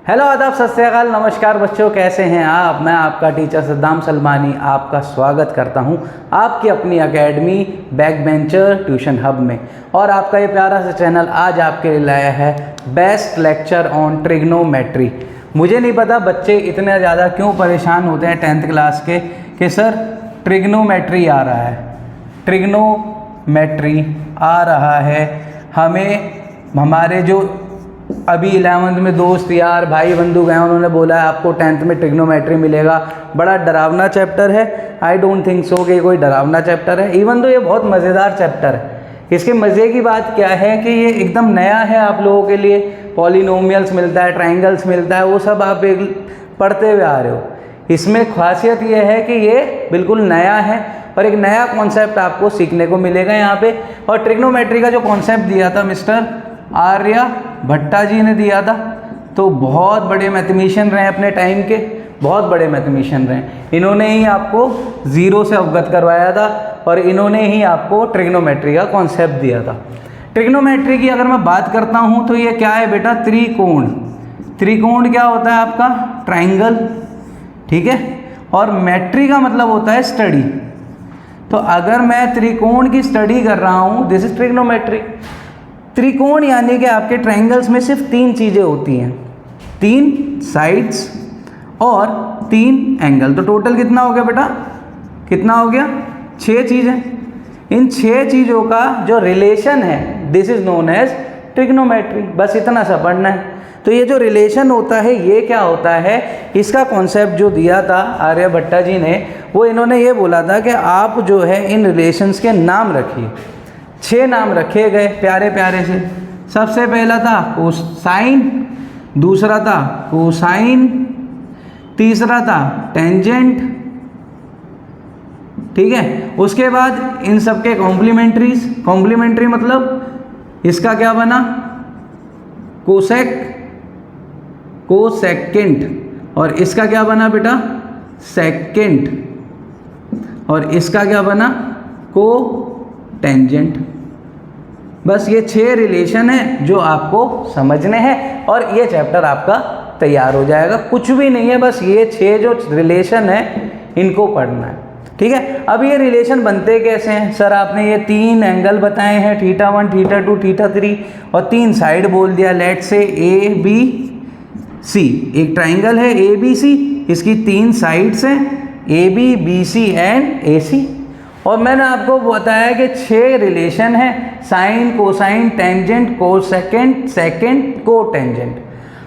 Hello आदाब सत श्री अकाल नमस्कार बच्चों, कैसे हैं आप। मैं आपका टीचर सद्दाम सलमानी आपका स्वागत करता हूं आपकी अपनी academy back bencher tuition hub में। और आपका ये प्यारा सा चैनल आज आपके लिए लाया है बेस्ट लेक्चर ऑन ट्रिग्नोमेट्री। मुझे नहीं पता बच्चे इतने ज़्यादा क्यों परेशान होते हैं 10th क्लास के कि सर ट्रिग्नोमेट्री आ रहा है, ट्रिग्नोमेट्री आ रहा है। हमें हमारे जो अभी 11th में दोस्त यार भाई बंधु गए, उन्होंने बोला है आपको 10th में ट्रिग्नोमेट्री मिलेगा, बड़ा डरावना चैप्टर है। आई डोंट थिंक सो कि कोई डरावना चैप्टर है, इवन तो ये बहुत मज़ेदार चैप्टर है। इसके मज़े की बात क्या है कि ये एकदम नया है आप लोगों के लिए। पॉलिनोमियल्स मिलता है, ट्राइंगल्स मिलता है, वो सब आप पढ़ते हुए आ रहे हो। इसमें खासियत ये है कि ये बिल्कुल नया है और एक नया कॉन्सेप्ट आपको सीखने को मिलेगा यहाँ पे। और ट्रिग्नोमेट्री का जो कॉन्सेप्ट दिया था मिस्टर आर्यभट्टा जी ने दिया था, तो बहुत बड़े मैथमेटिशियन रहे अपने टाइम के, बहुत बड़े मैथमेटिशियन रहे। इन्होंने ही आपको ज़ीरो से अवगत करवाया था और इन्होंने ही आपको ट्रिग्नोमेट्री का कॉन्सेप्ट दिया था। ट्रिग्नोमेट्री की अगर मैं बात करता हूँ तो ये क्या है बेटा, त्रिकोण। त्रिकोण क्या होता है आपका, ट्राइंगल, ठीक है। और मेट्री का मतलब होता है स्टडी। तो अगर मैं त्रिकोण की स्टडी कर रहा हूँ, दिस इज ट्रिग्नोमेट्री। त्रिकोण यानी कि आपके ट्रायंगल्स में सिर्फ 3 चीज़ें होती हैं, 3 साइड्स और 3 एंगल। तो टोटल कितना हो गया बेटा, कितना हो गया, 6 चीज़ें। इन 6 चीज़ों का जो रिलेशन है this is known as trigonometry. बस इतना सा पढ़ना है। तो ये जो रिलेशन होता है ये क्या होता है, इसका कॉन्सेप्ट जो दिया था आर्यभट्टा जी ने, वो इन्होंने ये बोला था कि आप जो है इन रिलेशंस के नाम रखिए। 6 नाम रखे गए प्यारे प्यारे से। सबसे पहला था कोसाइन, दूसरा था कोसाइन, तीसरा था टेंजेंट, ठीक है। उसके बाद इन सबके कॉम्प्लीमेंट्रीज, कॉम्प्लीमेंट्री मतलब इसका क्या बना, कोसेक, कोसेकेंट, और इसका क्या बना बेटा, सेकेंट, और इसका क्या बना, को टेंजेंट। बस ये 6 रिलेशन है जो आपको समझने हैं और ये चैप्टर आपका तैयार हो जाएगा। कुछ भी नहीं है, बस ये 6 जो रिलेशन है इनको पढ़ना है, ठीक है। अब ये रिलेशन बनते कैसे हैं, सर आपने ये 3 एंगल बताए हैं, θ1, θ2, θ3, और 3 साइड बोल दिया। लेट से ए बी सी, एक ट्राइंगल है ए बी सी, इसकी 3 साइड्स हैं A B, B C and A C. और मैंने आपको बताया कि 6 रिलेशन है, sine, cosine, tangent, cosecant, secant, cotangent.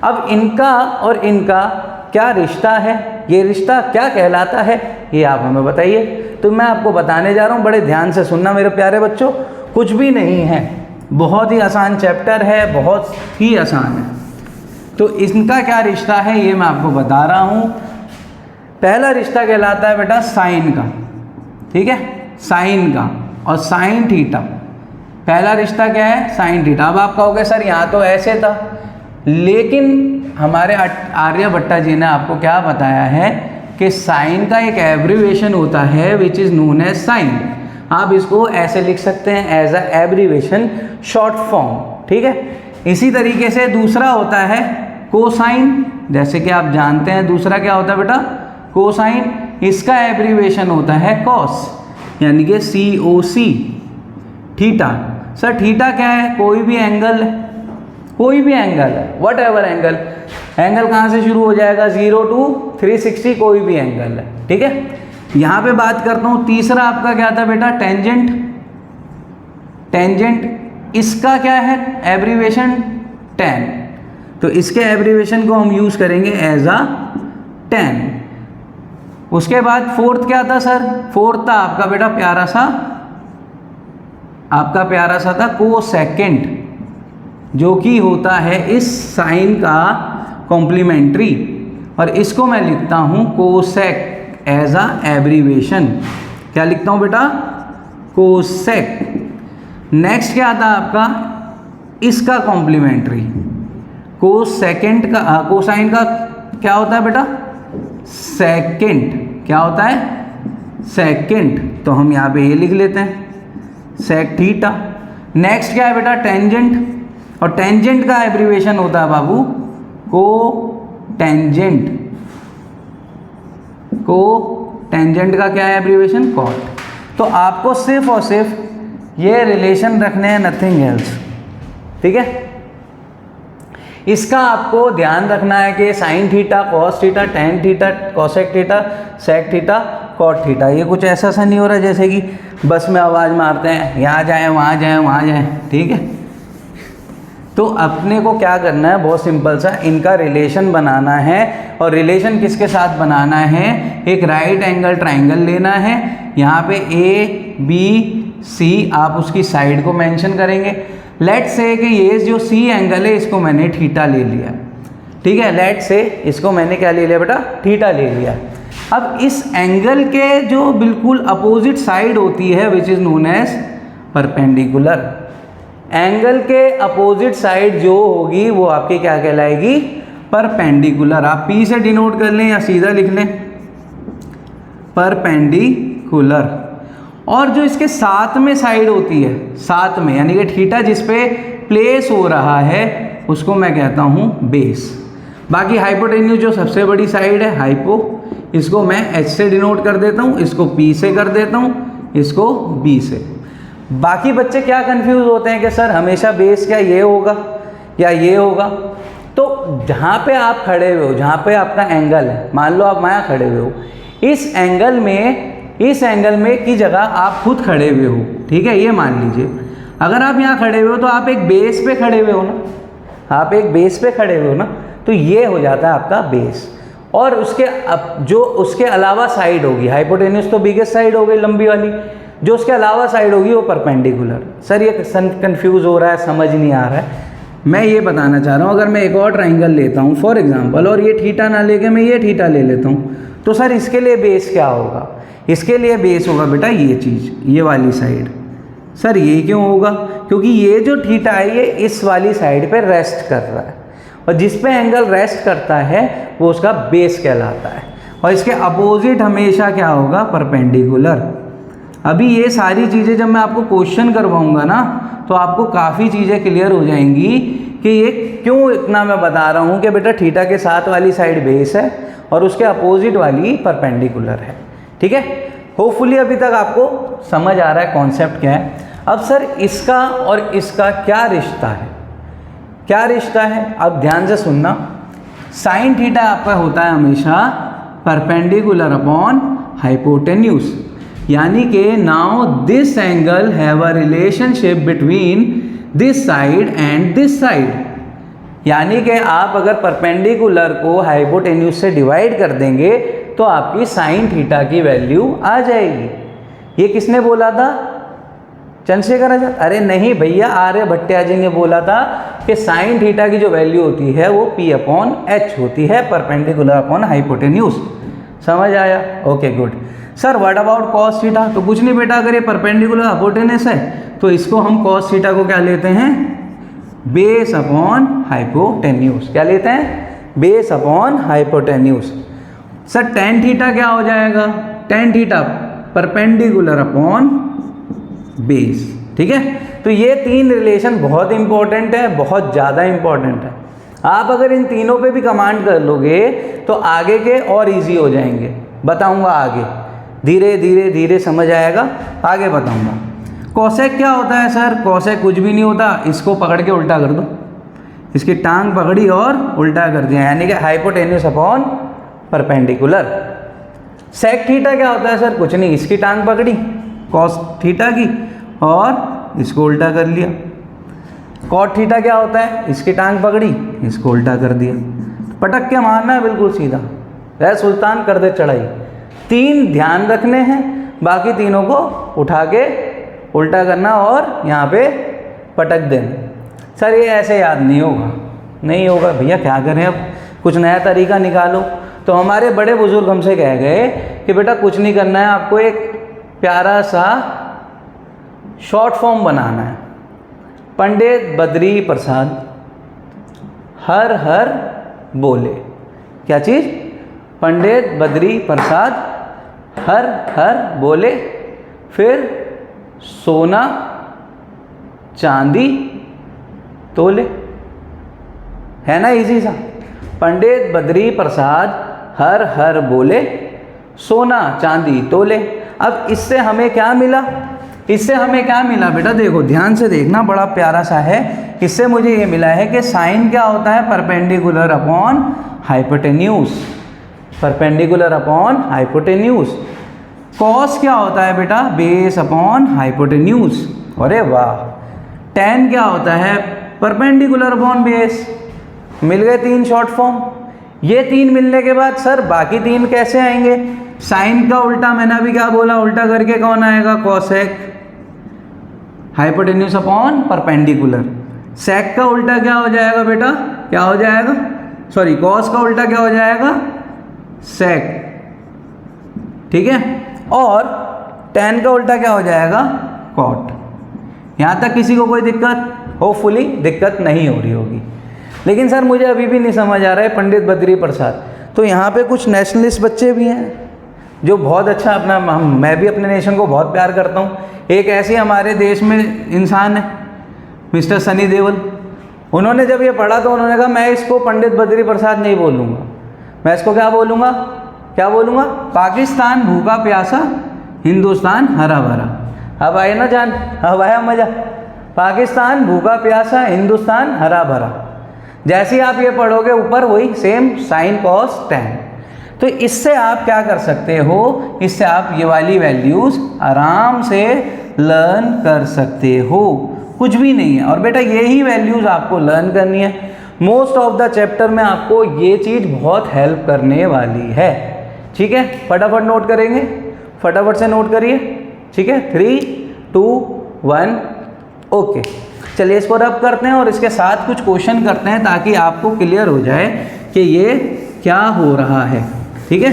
अब इनका और इनका क्या रिश्ता है, ये रिश्ता क्या कहलाता है, ये आप हमें बताइए। तो मैं आपको बताने जा रहा हूँ, बड़े ध्यान से सुनना मेरे प्यारे बच्चों। कुछ भी नहीं है, बहुत ही आसान चैप्टर है, बहुत ही आसान है। तो इनका क्या रिश्ता है ये मैं आपको बता रहा हूँ। पहला रिश्ता कहलाता है बेटा साइन का, ठीक है, साइन का, और साइन थीटा। पहला रिश्ता क्या है, साइन थीटा। अब आप कहोगे सर यहाँ तो ऐसे था, लेकिन हमारे आर्यभट्टा जी ने आपको क्या बताया है कि साइन का एक एब्रीवेशन होता है which is known as sine. आप इसको ऐसे लिख सकते हैं as a abbreviation, short form, ठीक है। इसी तरीके से दूसरा होता है कोसाइन, जैसे कि आप जानते हैं दूसरा क्या होता है बेटा, कोसाइन। इसका एब्रीवेशन होता है कॉस, यानी कि COC, थीटा। सर थीटा क्या है, कोई भी एंगल है, कोई भी एंगल है, वट एवर एंगल। एंगल कहाँ से शुरू हो जाएगा, 0 to 360, कोई भी एंगल है, ठीक है। यहाँ पे बात करता हूँ, तीसरा आपका क्या था बेटा, टेंजेंट। टेंजेंट इसका क्या है एब्रीवेशन, tan। तो इसके एब्रीवेशन को हम यूज़ करेंगे एज अ tan। उसके बाद फोर्थ क्या था सर, फोर्थ था आपका बेटा प्यारा सा, आपका प्यारा सा था कोसेकेंट, जो कि होता है इस साइन का कॉम्प्लीमेंट्री, और इसको मैं लिखता हूँ कोसेक एज अ एब्रीवेशन। क्या लिखता हूँ बेटा, कोसेक। नेक्स्ट क्या था आपका, इसका कॉम्प्लीमेंट्री, कोसेकेंट का, कोसाइन का क्या होता है बेटा, सेकेंड। क्या होता है, सेकेंड। तो हम यहाँ पे ये लिख लेते हैं सेक थीटा। नेक्स्ट क्या है बेटा, टेंजेंट, और टेंजेंट का एब्रीवेशन होता है बाबू को टेंजेंट, को टेंजेंट का क्या है एब्रीविएशन, कॉट। तो आपको सिर्फ और सिर्फ ये रिलेशन रखने हैं, नथिंग एल्स, ठीक है। इसका आपको ध्यान रखना है कि sine theta, cos theta, tan theta, cosec theta, sec theta, cot theta, ये कुछ ऐसा सा नहीं हो रहा जैसे कि बस में आवाज़ मारते हैं, यहाँ जाएं वहाँ जाएं वहाँ जाएं, ठीक है। तो अपने को क्या करना है, बहुत सिंपल सा, इनका रिलेशन बनाना है। और रिलेशन किसके साथ बनाना है, एक राइट एंगल ट्राइंगल लेना है, यहाँ पे ए बी सी आप उसकी साइड को मेंशन करेंगे। लेट्स से कि ये जो सी एंगल है इसको मैंने थीटा ले लिया, ठीक है। लेट्स से इसको मैंने क्या ले लिया बेटा, थीटा ले लिया। अब इस एंगल के जो बिल्कुल अपोजिट साइड होती है which is known as perpendicular, angle के अपोजिट साइड जो होगी वो आपकी क्या कहलाएगी, परपेंडिकुलर। आप पी से डिनोट कर लें या सीधा लिख लें, परपेंडिकुलर। और जो इसके साथ में साइड होती है, साथ में यानी कि थीटा जिस पे प्लेस हो रहा है उसको मैं कहता हूँ बेस। बाकी हाइपोटेन्यूज जो सबसे बड़ी साइड है हाइपो, इसको मैं एच से डिनोट कर देता हूँ, इसको पी से कर देता हूँ, इसको बी से। बाकी बच्चे क्या कंफ्यूज होते हैं कि सर हमेशा बेस क्या ये होगा या ये होगा। तो जहाँ पे आप खड़े हुए हो, जहाँ पे आपका एंगल है, मान लो आप वहाँ खड़े हुए हो, इस एंगल में की जगह आप खुद खड़े हुए हो, ठीक है। ये मान लीजिए अगर आप यहाँ खड़े हुए हो तो आप एक बेस पे खड़े हुए हो ना, आप एक बेस पे खड़े हुए हो ना, तो ये हो जाता है आपका बेस। और जो उसके अलावा साइड होगी, हाइपोटेन्यूज तो बिगेस्ट साइड हो गई लंबी वाली, जो उसके अलावा साइड होगी वो परपेंडिकुलर। सर ये कंफ्यूज हो रहा है, समझ नहीं आ रहा है। मैं ये बताना चाह रहा हूँ, अगर मैं एक और ट्राइंगल लेता हूँ फॉर एग्जांपल, और ये थीटा ना लेके मैं ये थीटा ले लेता हूँ, तो सर इसके लिए बेस क्या होगा, इसके लिए बेस होगा बेटा ये चीज़, ये वाली साइड। सर ये क्यों होगा, क्योंकि ये जो थीटा है ये इस वाली साइड पे रेस्ट कर रहा है, और जिस पे एंगल रेस्ट करता है वो उसका बेस कहलाता है। और इसके अपोजिट हमेशा क्या होगा, परपेंडिकुलर। अभी ये सारी चीज़ें जब मैं आपको क्वेश्चन करवाऊंगा ना, तो आपको काफ़ी चीज़ें क्लियर हो जाएंगी कि ये क्यों इतना मैं बता रहा हूँ कि बेटा थीटा के साथ वाली साइड बेस है और उसके अपोजिट वाली परपेंडिकुलर है, ठीक है। होपफुली अभी तक आपको समझ आ रहा है कॉन्सेप्ट क्या है। अब सर इसका और इसका क्या रिश्ता है, क्या रिश्ता है, अब ध्यान से सुनना। साइन थीटा आपका होता है हमेशा परपेंडिकुलर अपॉन हाइपोटेन्यूज, यानी कि now this angle have a relationship between this side and this side. यानी कि आप अगर परपेंडिकुलर को हाइपोटेन्यूज से डिवाइड कर देंगे तो आपकी साइन थीटा की वैल्यू आ जाएगी। ये किसने बोला था, चंद्रशेखर आचार्य? अरे नहीं भैया, आर्यभट्टाचार्य ने बोला था कि साइन थीटा की जो वैल्यू होती है वो पी अपॉन एच होती है, परपेंडिकुलर अपॉन हाइपोटेन्यूज। समझ आया? Okay good. Sir what about cos theta? तो कुछ नहीं बेटा, अगर ये परपेंडिकुलर हाइपोटेनस है तो इसको हम कॉस थीटा को क्या लेते हैं, बेस अपॉन हाइपोटेन्यूज। क्या लेते हैं, base upon hypotenuse. Sir tan theta क्या हो जाएगा, tan theta perpendicular upon base, ठीक है। तो ये तीन रिलेशन बहुत इंपॉर्टेंट है, बहुत ज़्यादा इंपॉर्टेंट है। आप अगर इन तीनों पे भी कमांड कर लोगे तो आगे के और इजी हो जाएंगे। बताऊंगा आगे, धीरे धीरे धीरे समझ आएगा, आगे बताऊंगा। कॉसेक क्या होता है सर? कॉसेक कुछ भी नहीं होता, इसको पकड़ के उल्टा कर दो, इसकी टांग पकड़ी और उल्टा कर दिया, यानी कि hypotenuse upon perpendicular. Sec theta क्या होता है सर? कुछ नहीं, इसकी टांग पकड़ी कॉस थीटा की और इसको उल्टा कर लिया। कॉट थीटा क्या होता है? इसकी टांग पकड़ी, इसको उल्टा कर दिया, पटक के मारना है बिल्कुल सीधा, वह सुल्तान कर दे चढ़ाई। तीन ध्यान रखने हैं, बाकी तीनों को उठा के उल्टा करना और यहाँ पे पटक देना। सर ये ऐसे याद नहीं होगा, नहीं होगा भैया, क्या करें अब, कुछ नया तरीका निकालो। तो हमारे बड़े बुजुर्ग हमसे कह गए कि बेटा कुछ नहीं करना है, आपको एक प्यारा सा शॉर्ट फॉर्म बनाना है। पंडित बद्री प्रसाद हर हर बोले, क्या चीज़? पंडित बद्री प्रसाद हर हर बोले, फिर सोना चांदी तोले। है ना इजी सा? पंडित बद्री प्रसाद हर हर बोले, सोना चांदी तोले। अब इससे हमें क्या मिला, इससे हमें क्या मिला बेटा, देखो ध्यान से देखना, बड़ा प्यारा सा है। इससे मुझे ये मिला है कि साइन क्या होता है, perpendicular upon hypotenuse, perpendicular upon hypotenuse. Cos क्या होता है बेटा, बेस अपॉन हाइपोटेन्यूज। अरे वाह। टेन क्या होता है, परपेंडिकुलर अपॉन बेस। मिल गए 3 शॉर्ट फॉर्म। ये 3 मिलने के बाद सर बाकी 3 कैसे आएंगे, साइन का उल्टा मैंने अभी क्या बोला, उल्टा करके कौन आएगा, कॉसेक, हाइपोटेन्यूज अपॉन परपेंडिकुलर। सेक का उल्टा क्या हो जाएगा बेटा, क्या हो जाएगा, सॉरी कॉस का उल्टा क्या हो जाएगा, सेक, ठीक है। और टेन का उल्टा क्या हो जाएगा, कॉट। यहाँ तक किसी को कोई दिक्कत, होपफुली दिक्कत नहीं हो रही होगी। लेकिन सर मुझे अभी भी नहीं समझ आ रहा है पंडित बद्री प्रसाद, तो यहाँ पे कुछ नेशनलिस्ट बच्चे भी हैं जो बहुत अच्छा अपना, मैं भी अपने नेशन को बहुत प्यार करता हूँ। एक ऐसे हमारे देश में इंसान है मिस्टर सनी देओल, उन्होंने जब ये पढ़ा तो उन्होंने कहा मैं इसको पंडित बद्री प्रसाद नहीं बोलूँगा, मैं इसको क्या बोलूँगा, क्या बोलूँगा, पाकिस्तान भूखा प्यासा, हिंदुस्तान हरा भरा। अब आए ना जान, अब आया मज़ा। पाकिस्तान भूखा प्यासा, हिंदुस्तान हरा भरा। जैसे ही आप ये पढ़ोगे ऊपर वही सेम साइन कॉस टेन। तो इससे आप क्या कर सकते हो, इससे आप ये वाली वैल्यूज़ आराम से लर्न कर सकते हो, कुछ भी नहीं है। और बेटा यही वैल्यूज़ आपको लर्न करनी है। मोस्ट ऑफ द चैप्टर में आपको ये चीज़ बहुत हेल्प करने वाली है, ठीक है। फटाफट नोट करेंगे, फटाफट से नोट करिए, ठीक है। 3, 2, 1 ओके। चलिए इसको रब करते हैं और इसके साथ कुछ क्वेश्चन करते हैं ताकि आपको क्लियर हो जाए कि ये क्या हो रहा है, ठीक है।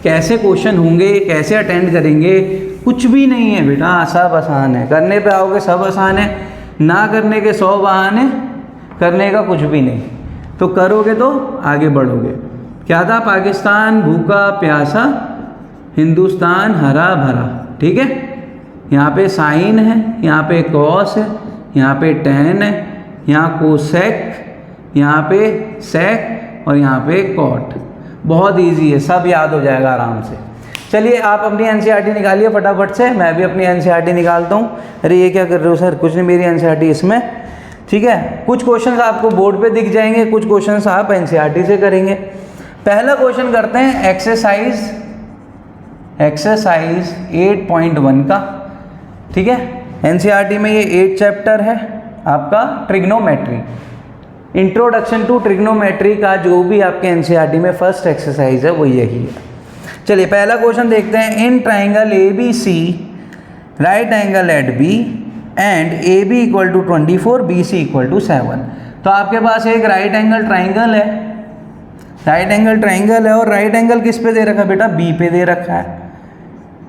कैसे क्वेश्चन होंगे, कैसे अटेंड करेंगे, कुछ भी नहीं है बेटा, सब आसान है। करने पे आओगे सब आसान है, ना करने के 100 बहाने, करने का कुछ भी नहीं। तो करोगे तो आगे बढ़ोगे। क्या था, पाकिस्तान भूखा प्यासा, हिंदुस्तान हरा भरा, ठीक है। यहाँ पे साइन है, यहाँ पे कॉस है, यहाँ पे टेन है, यहाँ कोसेक, यहाँ पे सेक और यहाँ पे कॉट। बहुत इजी है, सब याद हो जाएगा आराम से। चलिए आप अपनी एनसीईआरटी निकालिए फटाफट से, मैं भी अपनी एनसीईआरटी निकालता हूँ। अरे ये क्या कर रहे हो सर, कुछ नहीं, मेरी एनसीईआरटी इसमें, ठीक है। कुछ क्वेश्चंस आपको बोर्ड पे दिख जाएंगे, कुछ क्वेश्चंस आप एनसीईआरटी से करेंगे। पहला क्वेश्चन करते हैं एक्सरसाइज 8.1 का, ठीक है। एनसीईआरटी में ये 8 चैप्टर है आपका ट्रिग्नोमेट्री, इंट्रोडक्शन टू ट्रिग्नोमेट्री का जो भी आपके एनसीईआरटी में फर्स्ट एक्सरसाइज है वो यही है। चलिए पहला क्वेश्चन देखते हैं। In triangle ABC right angle at B and AB equal to 24, BC equal to 7। तो आपके पास एक राइट एंगल ट्राइंगल है, राइट एंगल ट्राइंगल है और राइट एंगल किस पे दे रखा है बेटा, B पे दे रखा है।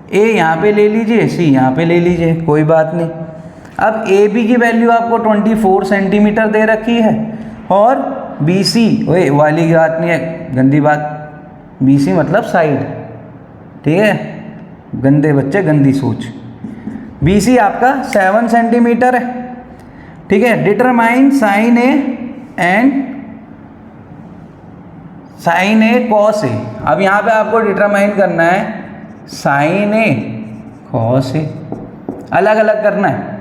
A यहाँ पे ले लीजिए, C यहाँ पे ले लीजिए, कोई बात नहीं। अब AB की वैल्यू आपको 24 सेंटीमीटर दे रखी है और BC, ओए वाली बात नहीं है, गंदी बात, BC मतलब साइड, ठीक है, गंदे बच्चे गंदी सोच। BC आपका 7 सेंटीमीटर है, ठीक है। Determine sine A and sine A cos A। अब यहाँ पे आपको डिटरमाइन करना है साइन A कॉस A, अलग अलग करना है।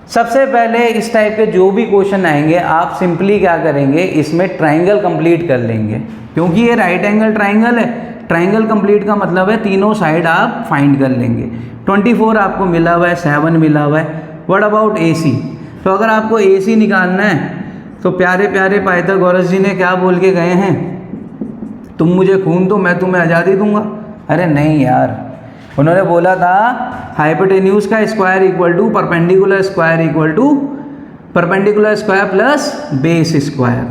सबसे पहले इस टाइप के जो भी क्वेश्चन आएंगे आप सिंपली क्या करेंगे, इसमें ट्राइंगल कंप्लीट कर लेंगे, क्योंकि ये राइट एंगल ट्राइंगल है। ट्राइंगल कंप्लीट का मतलब है तीनों साइड आप फाइंड कर लेंगे। 24 आपको मिला हुआ है, 7 मिला हुआ है। What about AC? तो अगर आपको AC निकालना है तो प्यारे प्यारे पाइथागोरस जी ने क्या बोल के गए हैं, तुम मुझे खून दो मैं तुम्हें आज़ादी दूंगा। अरे नहीं यार, उन्होंने बोला था हाइपोटेन्यूज का square equal to perpendicular square equal to perpendicular square plus base square.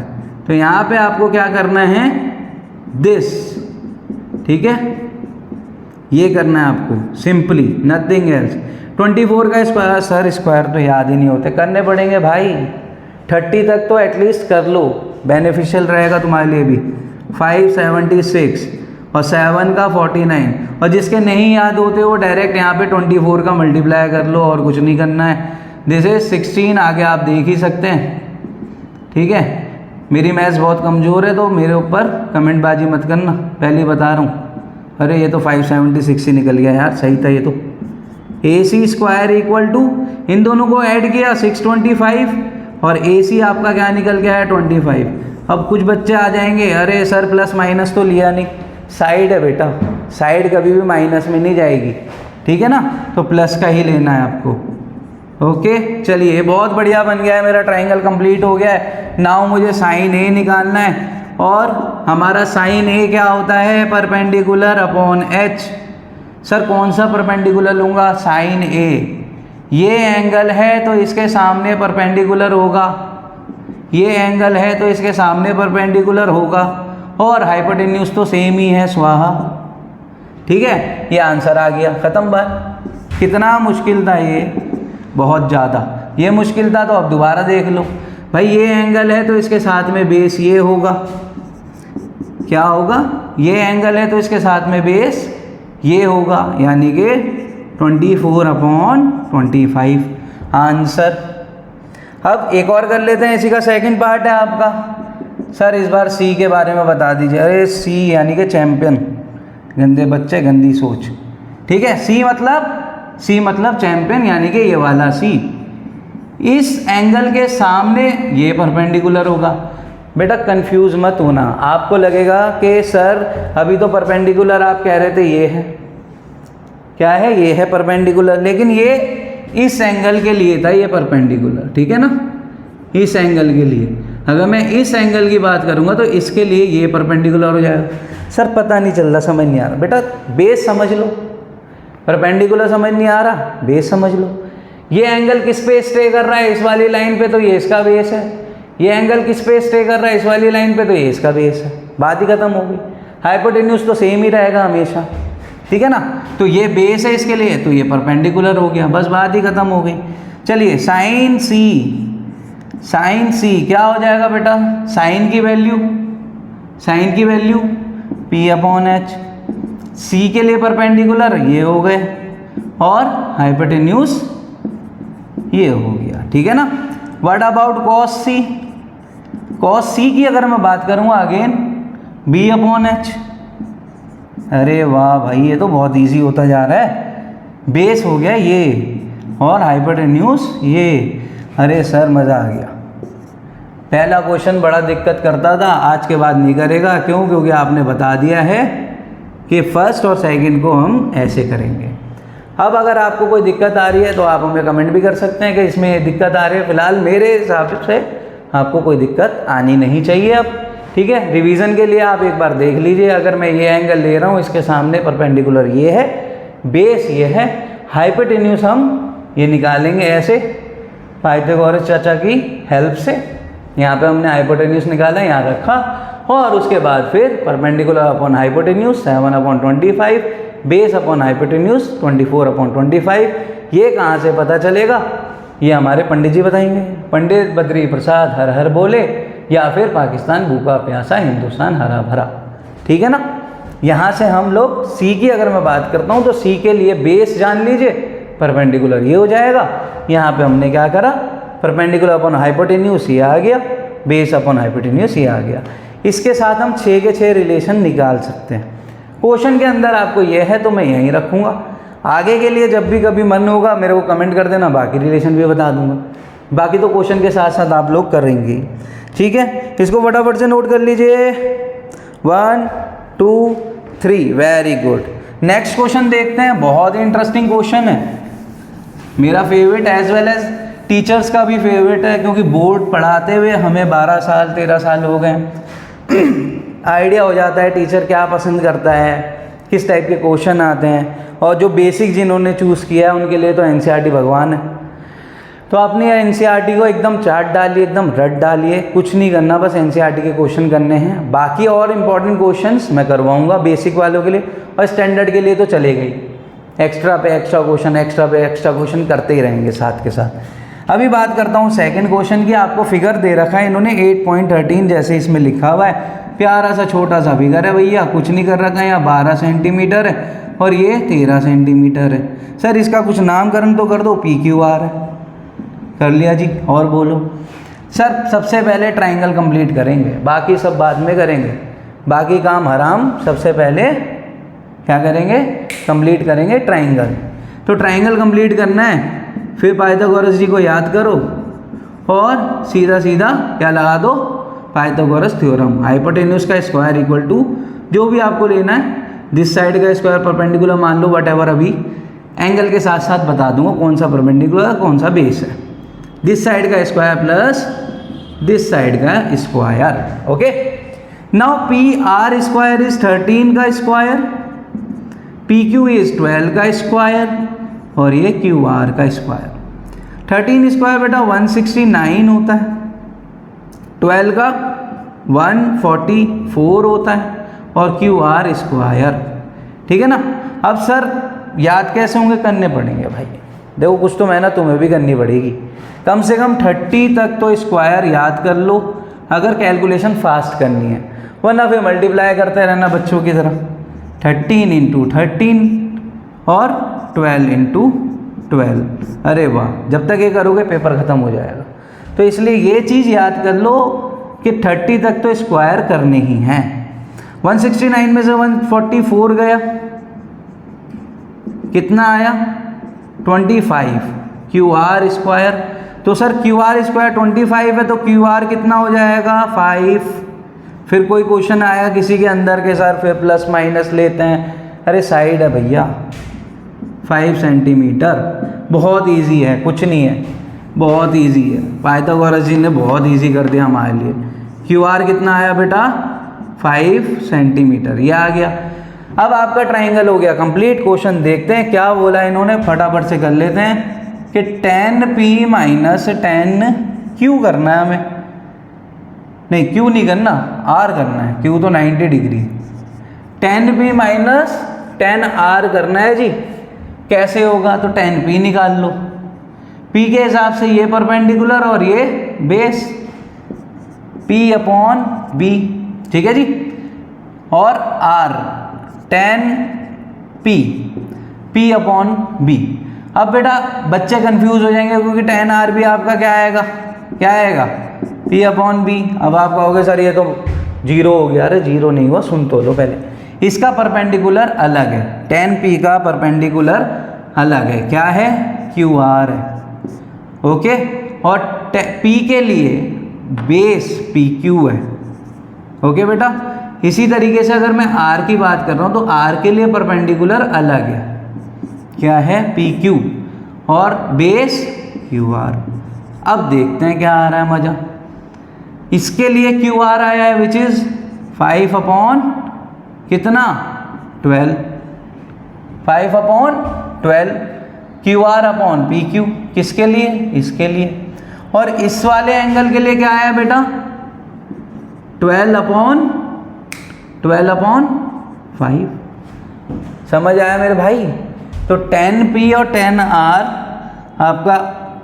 तो यहाँ पे आपको क्या करना है, दिस, ठीक है, ये करना है आपको सिंपली, नथिंग एल्स। 24 का स्क्वायर, सर स्क्वायर तो याद ही नहीं होते, करने पड़ेंगे भाई। 30 तक तो एटलीस्ट कर लो, बेनिफिशियल रहेगा तुम्हारे लिए भी। 576 और 7 का 49, और जिसके नहीं याद होते वो डायरेक्ट यहाँ पे 24 का मल्टीप्लाई कर लो, और कुछ नहीं करना है। दिस इज 16, आगे आप देख ही सकते हैं, ठीक है। मेरी मैथ्स बहुत कमज़ोर है तो मेरे ऊपर कमेंटबाजी मत करना, पहले ही बता रहा हूँ। अरे ये तो 576 ही निकल गया यार, सही था ये तो। AC स्क्वायर इक्वल टू, इन दोनों को ऐड किया 625 और AC आपका क्या निकल गया है 25। अब कुछ बच्चे आ जाएंगे, अरे सर प्लस माइनस तो लिया नहीं, साइड है बेटा, साइड कभी भी माइनस में नहीं जाएगी, ठीक है ना, तो प्लस का ही लेना है आपको। ओके चलिए, बहुत बढ़िया बन गया है मेरा ट्राइंगल, कंप्लीट हो गया है। नाउ मुझे साइन ए निकालना है, और हमारा साइन ए क्या होता है, परपेंडिकुलर अपॉन एच। सर कौन सा परपेंडिकुलर लूँगा, साइन ए। ये एंगल है तो इसके सामने परपेंडिकुलर होगा, ये एंगल है तो इसके सामने परपेंडिकुलर होगा, और हाइपोटेन्यूज तो सेम ही है, स्वाहा। ठीक है, ये आंसर आ गया, ख़त्म बात। कितना मुश्किल था ये, बहुत ज़्यादा ये मुश्किल था, तो अब दोबारा देख लो भाई। ये एंगल है तो इसके साथ में बेस ये होगा, क्या होगा, ये एंगल है तो इसके साथ में बेस ये होगा, यानी कि 24/25 आंसर। अब एक और कर लेते हैं, इसी का सेकंड पार्ट है आपका। सर इस बार सी के बारे में बता दीजिए। अरे सी यानी कि चैंपियन, गंदे बच्चे गंदी सोच, ठीक है। सी मतलब चैंपियन, यानी कि ये वाला सी। इस एंगल के सामने ये परपेंडिकुलर होगा। बेटा कंफ्यूज मत होना, आपको लगेगा कि सर अभी तो परपेंडिकुलर आप कह रहे थे ये है, क्या है, ये है परपेंडिकुलर, लेकिन ये इस एंगल के लिए था ये परपेंडिकुलर, ठीक है ना, इस एंगल के लिए। अगर मैं इस एंगल की बात करूँगा तो इसके लिए ये परपेंडिकुलर हो जाएगा। सर पता नहीं चल रहा, समझ नहीं आ रहा। बेटा बेस समझ लो, परपेंडिकुलर समझ नहीं आ रहा, बेस समझ लो। ये एंगल किस पे स्टे कर रहा है, इस वाली लाइन पे, तो ये इसका बेस है। ये एंगल किस पे स्टे कर रहा है, इस वाली लाइन पे, तो ये इसका बेस है। बात ही खत्म हो गई। हाइपोटेन्यूज तो सेम ही रहेगा हमेशा, ठीक है ना। तो ये बेस है इसके लिए, तो ये परपेंडिकुलर हो गया, बस बात ही खत्म हो गई। चलिए साइन सी क्या हो जाएगा बेटा, साइन की वैल्यू P/H। सी के लिए परपेंडिकुलर ये हो गए, और हाइपोटेन्यूज ये हो गया, ठीक है ना। व्हाट अबाउट कॉस सी की अगर मैं बात करूँगा अगेन B/H। अरे वाह भाई, ये तो बहुत इजी होता जा रहा है। बेस हो गया ये, और हाइपोटेन्यूज ये। अरे सर मज़ा आ गया। पहला क्वेश्चन बड़ा दिक्कत करता था, आज के बाद नहीं करेगा। क्यों? क्योंकि आपने बता दिया है कि फर्स्ट और सेकंड को हम ऐसे करेंगे। अब अगर आपको कोई दिक्कत आ रही है तो आप हमें कमेंट भी कर सकते हैं कि इसमें दिक्कत आ रही है। फिलहाल मेरे हिसाब से आपको कोई दिक्कत आनी नहीं चाहिए अब, ठीक है। रिवीजन के लिए आप एक बार देख लीजिए। अगर मैं ये एंगल ले रहा हूँ, इसके सामने परपेंडिकुलर ये है, बेस ये है, हाइपोटेन्यूज हम ये निकालेंगे ऐसे पाइथागोरस चाचा की हेल्प से। यहाँ पे हमने हाइपोटेन्यूज निकाला, यहाँ रखा, और उसके बाद फिर perpendicular upon hypotenuse 7/25, base upon hypotenuse 24/25। ये कहाँ से पता चलेगा? ये हमारे पंडित जी बताएंगे। पंडित बद्री प्रसाद हर हर बोले, या फिर पाकिस्तान भूखा प्यासा हिंदुस्तान हरा भरा, ठीक है ना। यहाँ से हम लोग सी की अगर मैं बात करता हूँ तो सी के लिए बेस जान लीजिए, परपेंडिकुलर ये हो जाएगा। यहाँ पे हमने क्या करा, परपेंडिकुलर अपॉन हाइपोटेन्यूज ये आ गया, बेस अपॉन हाइपोटेन्यूज ये आ गया। इसके साथ हम 6 के 6 रिलेशन निकाल सकते हैं। क्वेश्चन के अंदर आपको ये है तो मैं यहीं रखूँगा। आगे के लिए जब भी कभी मन होगा मेरे को कमेंट कर देना, बाकी रिलेशन भी बता दूंगा। बाकी तो क्वेश्चन के साथ साथ आप लोग करेंगे, ठीक है। इसको फटाफट से नोट कर लीजिए, 1 2 3, वेरी गुड। नेक्स्ट क्वेश्चन देखते हैं, बहुत इंटरेस्टिंग क्वेश्चन है, मेरा favourite as well as teachers का भी फेवरेट है, क्योंकि बोर्ड पढ़ाते हुए हमें 12 साल 13 साल हो गए। आइडिया हो जाता है टीचर क्या पसंद करता है, किस टाइप के क्वेश्चन आते हैं। और जो बेसिक जिन्होंने चूज़ किया है उनके लिए तो एनसीईआरटी भगवान है। तो अपनी एनसीईआरटी को एकदम चाट डालिए, एकदम रट डालिए, कुछ नहीं करना, बस एनसीईआरटी के क्वेश्चन करने हैं। बाकी और इम्पॉर्टेंट क्वेश्चंस मैं करवाऊंगा बेसिक वालों के लिए, और स्टैंडर्ड के लिए तो चले गई, एक्स्ट्रा पे एक्स्ट्रा क्वेश्चन, एक्स्ट्रा पे एक्स्ट्रा क्वेश्चन करते ही रहेंगे साथ के साथ। अभी बात करता हूँ सेकंड क्वेश्चन की। आपको फिगर दे रखा है इन्होंने 8.13 जैसे इसमें लिखा हुआ है, प्यारा सा छोटा सा फिगर है भैया, कुछ नहीं कर रखा है। यहाँ 12 सेंटीमीटर है और ये 13 सेंटीमीटर है। सर इसका कुछ नामकरण तो कर दो, PQR है, कर लिया जी, और बोलो। सर सबसे पहले ट्राइंगल कंप्लीट करेंगे, बाकी सब बाद में करेंगे, बाकी काम हराम, सबसे पहले क्या करेंगे, कंप्लीट करेंगे ट्राइंगल। तो ट्राइंगल कंप्लीट करना है, फिर पाइथागोरस जी को याद करो और सीधा सीधा क्या लगा दो, पाइथागोरस थ्योरम। हाइपोटेन्यूज का स्क्वायर इक्वल टू जो भी आपको लेना है, दिस साइड का स्क्वायर परपेंडिकुलर मान लो, वट एवर, अभी एंगल के साथ साथ बता दूंगा कौन सा परपेंडिकुलर कौन सा बेस है। दिस साइड का स्क्वायर प्लस दिस साइड का square. Okay, now P R square is 13 का स्क्वायर, पी क्यू इज 12 का स्क्वायर और ये क्यू आर का स्क्वायर। 13 स्क्वायर बेटा 169 होता है, 12 का 144 होता है और क्यू आर स्क्वायर। ठीक है ना। अब सर याद कैसे होंगे, करने पड़ेंगे भाई, देखो कुछ तो मेहनत तुम्हें भी करनी पड़ेगी, कम से कम 30 तक तो स्क्वायर याद कर लो अगर कैलकुलेशन फास्ट करनी है, वरना फिर मल्टीप्लाई करते रहना बच्चों की तरह। 13 इंटू 13 और 12 इंटू 12। अरे वाह, जब तक ये करोगे पेपर ख़त्म हो जाएगा। तो इसलिए ये चीज़ याद कर लो कि 30 तक तो स्क्वायर करने ही हैं। 169 में से 144 गया, कितना आया 25, क्यू आर स्क्वायर। तो सर क्यू आर स्क्वायर 25 है तो क्यू आर कितना हो जाएगा 5। फिर कोई क्वेश्चन आया किसी के अंदर के सर फिर प्लस माइनस लेते हैं, अरे साइड है भैया 5 सेंटीमीटर, बहुत इजी है, कुछ नहीं है, बहुत इजी है। पाइथागोरस जी ने बहुत इजी कर दिया हमारे लिए। क्यू आर कितना आया बेटा 5 सेंटीमीटर, ये आ गया। अब आपका ट्राइंगल हो गया कंप्लीट। क्वेश्चन देखते हैं क्या बोला इन्होंने, फटाफट से कर लेते हैं कि tan p minus tan q करना है हमें, नहीं q नहीं करना, r करना है, q तो 90 degree. tan p minus tan r करना है जी। कैसे होगा, तो tan p निकाल लो, p के हिसाब से ये परपेंडिकुलर और ये बेस, p अपॉन b, ठीक है जी। और r tan p, p upon b। अब बेटा बच्चे कंफ्यूज हो जाएंगे क्योंकि tan r भी आपका क्या आएगा, क्या आएगा p अपॉन b। अब आप कहोगे सर ये तो जीरो हो गया, अरे जीरो नहीं हुआ, सुन तो लो पहले, इसका परपेंडिकुलर अलग है, tan p का परपेंडिकुलर अलग है, क्या है क्यू आर है। ओके, और p के लिए बेस पी क्यू है। ओके बेटा, इसी तरीके से अगर मैं r की बात कर रहा हूँ तो r के लिए परपेंडिकुलर अलग है, क्या है पी क्यू और बेस क्यू आर। अब देखते हैं क्या आ रहा है मजा। इसके लिए क्यू आर आया है विच इज 5 अपॉन कितना 12, 5 upon 12, Q R upon P Q, किसके लिए, इसके लिए। और इस वाले एंगल के लिए क्या आया बेटा 12 अपॉन 5। समझ आया मेरे भाई। तो tan p और tan r आपका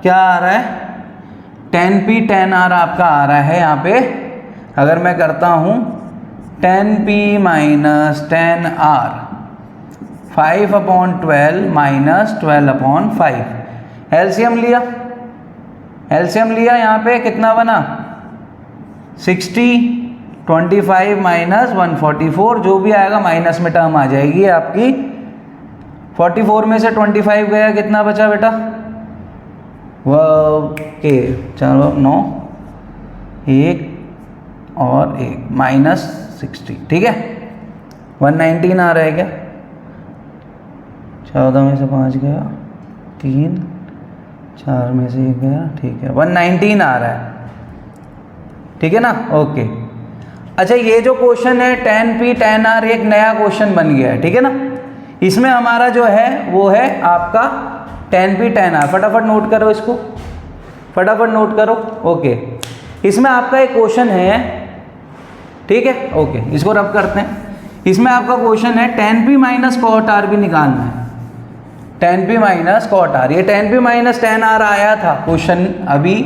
क्या आ रहा है, tan p tan r आपका आ रहा है यहाँ पे। अगर मैं करता हूँ tan p minus tan r 5 upon 12 minus 12 upon 5, LCM लिया, एलसीएम लिया, यहाँ पे कितना बना 60, 25 माइनस 144, जो भी आएगा माइनस में टर्म आ जाएगी आपकी। 44 में से 25 गया, कितना बचा बेटा के चलो 9, 1 और 1 माइनस 60, ठीक है 119 आ रहा है क्या, 14 में से 5 गया 3, 4 में से 1 गया, ठीक है 119 आ रहा है, ठीक है ना। ओके, अच्छा ये जो क्वेश्चन है tan p tan r एक नया क्वेश्चन बन गया है, ठीक है ना। इसमें हमारा जो है वो है आपका tan p tan r, फटाफट नोट करो इसको, फटाफट नोट करो। ओके, इसमें आपका एक क्वेश्चन है, ठीक है, ओके इसको रब करते हैं। इसमें आपका क्वेश्चन है tan p minus cot r भी निकालना है, tan p minus cot r। ये tan p minus tan r आया था क्वेश्चन अभी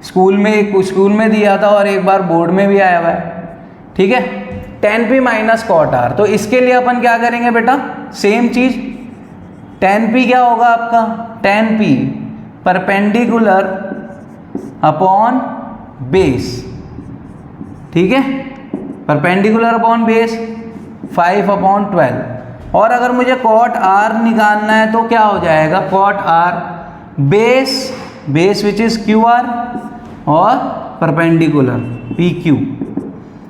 स्कूल में दिया था और एक बार बोर्ड में भी आया हुआ है, ठीक है। tan p minus cot r, तो इसके लिए अपन क्या करेंगे बेटा, सेम चीज, tan p क्या होगा आपका, tan p perpendicular upon base, ठीक है, परपेंडिकुलर अपॉन बेस 5/12। और अगर मुझे कॉट आर निकालना है तो क्या हो जाएगा, cot R base which is Q R और परपेंडिकुलर पी क्यू,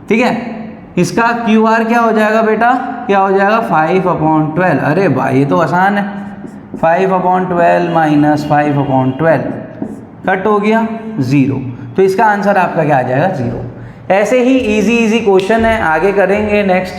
ठीक है। इसका क्यू आर क्या हो जाएगा बेटा, क्या हो जाएगा 5/12। अरे भाई ये तो आसान है, 5/12 माइनस 5/12 कट हो गया 0, तो इसका आंसर आपका क्या आ जाएगा 0। ऐसे ही इजी क्वेश्चन है, आगे करेंगे नेक्स्ट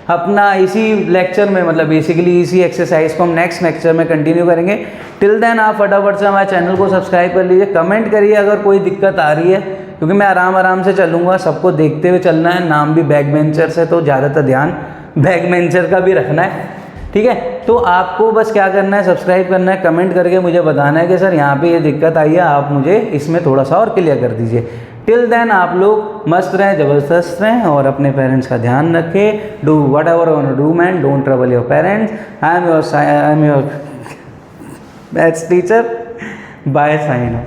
अपना इसी लेक्चर में, मतलब बेसिकली इसी एक्सरसाइज को हम नेक्स्ट लेक्चर में कंटिन्यू करेंगे। टिल देन आप फटाफट से हमारे चैनल को सब्सक्राइब कर लीजिए, कमेंट करिए अगर कोई दिक्कत आ रही है, क्योंकि मैं आराम से चलूँगा, सबको देखते हुए चलना है। नाम भी बैक बेंचर से, तो ज़्यादातर ध्यान बैक बेंचर का भी रखना है, ठीक है। तो आपको बस क्या करना है, सब्सक्राइब करना है, कमेंट करके मुझे बताना है कि सर यहाँ पे ये दिक्कत आई है, आप मुझे इसमें थोड़ा सा और क्लियर कर दीजिए। टिल देन आप लोग मस्त रहें, ज़बरदस्त रहें और अपने पेरेंट्स का ध्यान रखें। Do whatever you want to do man, don't trouble your parents. I am your maths teacher, bye, sign of.